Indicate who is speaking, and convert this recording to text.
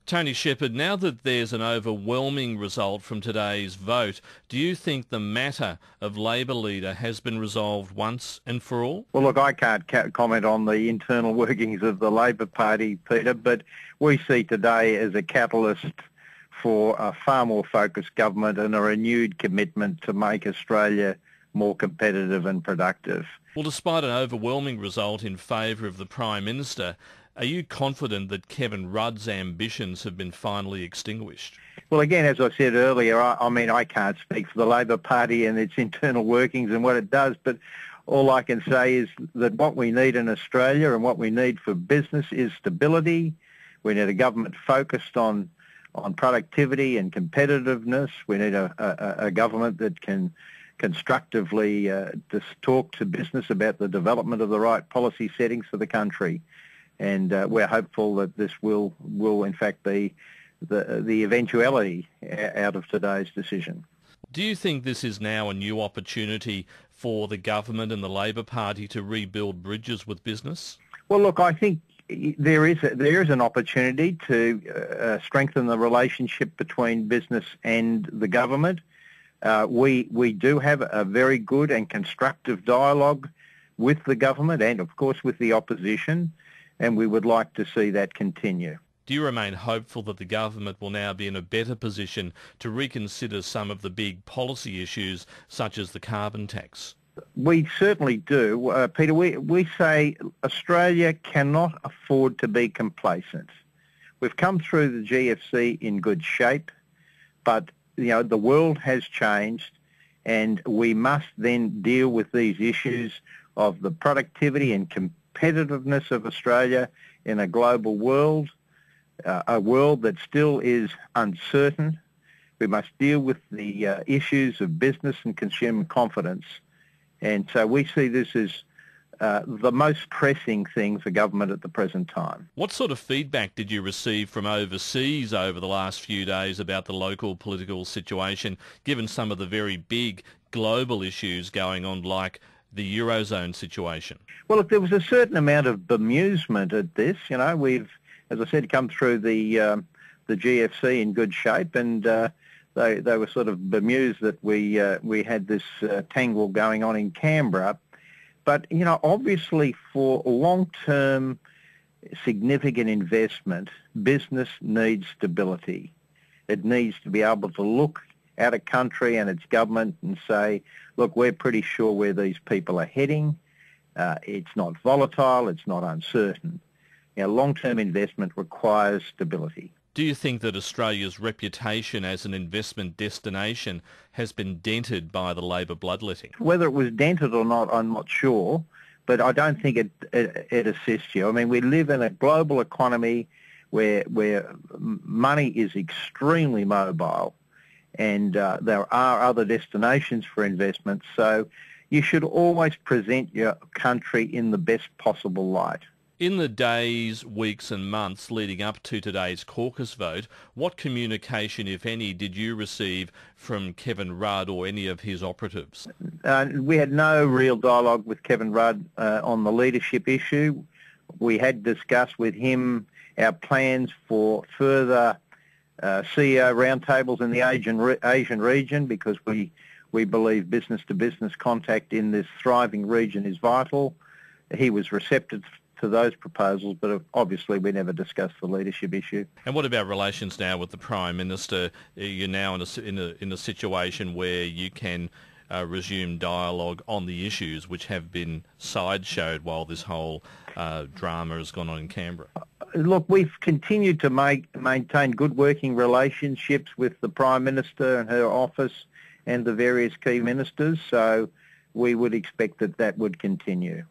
Speaker 1: Tony Shepherd, now that there's an overwhelming result from today's vote, do you think the matter of Labor leader has been resolved once and for all?
Speaker 2: Well, look, I can't comment on the internal workings of the Labor Party, Peter, but we see today as a catalyst for a far more focused government and a renewed commitment to make Australia more competitive and productive.
Speaker 1: Well, despite an overwhelming result in favour of the Prime Minister, are you confident that Kevin Rudd's ambitions have been finally extinguished?
Speaker 2: Well, again, as I said earlier, I can't speak for the Labor Party and its internal workings and what it does, but all I can say is that what we need in Australia and what we need for business is stability. We need a government focused on productivity and competitiveness. We need a government that can constructively just talk to business about the development of the right policy settings for the country. And we're hopeful that this will in fact be the eventuality out of today's decision.
Speaker 1: Do you think this is now a new opportunity for the government and the Labor Party to rebuild bridges with business?
Speaker 2: Well, look, I think there is an opportunity to strengthen the relationship between business and the government. We do have a very good and constructive dialogue with the government and, of course, with the opposition, and we would like to see that continue.
Speaker 1: Do you remain hopeful that the government will now be in a better position to reconsider some of the big policy issues, such as the carbon tax?
Speaker 2: We certainly do. Peter, we say Australia cannot afford to be complacent. We've come through the GFC in good shape, but the world has changed, and we must then deal with these issues of the productivity and competitiveness of Australia in a global world, a world that still is uncertain. We must deal with the issues of business and consumer confidence. And so we see this as the most pressing thing for government at the present time.
Speaker 1: What sort of feedback did you receive from overseas over the last few days about the local political situation, given some of the very big global issues going on, like the Eurozone situation?
Speaker 2: Well, look, there was a certain amount of bemusement at this. We've, as I said, come through the GFC in good shape, and they were sort of bemused that we had this tangle going on in Canberra. But, obviously for long-term significant investment, business needs stability. It needs to be able to look at a country and its government and say, look, we're pretty sure where these people are heading. It's not volatile, it's not uncertain. Long-term investment requires stability.
Speaker 1: Do you think that Australia's reputation as an investment destination has been dented by the Labor bloodletting?
Speaker 2: Whether it was dented or not, I'm not sure, but I don't think it assists you. I mean, we live in a global economy where money is extremely mobile, and there are other destinations for investment, so you should always present your country in the best possible light.
Speaker 1: In the days, weeks and months leading up to today's caucus vote, what communication, if any, did you receive from Kevin Rudd or any of his operatives?
Speaker 2: We had no real dialogue with Kevin Rudd on the leadership issue. We had discussed with him our plans for further CEO roundtables in the Asian region, because we believe business-to-business contact in this thriving region is vital. He was receptive to those proposals, but obviously we never discussed the leadership issue.
Speaker 1: And what about relations now with the Prime Minister? You're now in a situation where you can resume dialogue on the issues which have been sideshowed while this whole drama has gone on in Canberra.
Speaker 2: Look, we've continued to maintain good working relationships with the Prime Minister and her office and the various key ministers, so we would expect that would continue.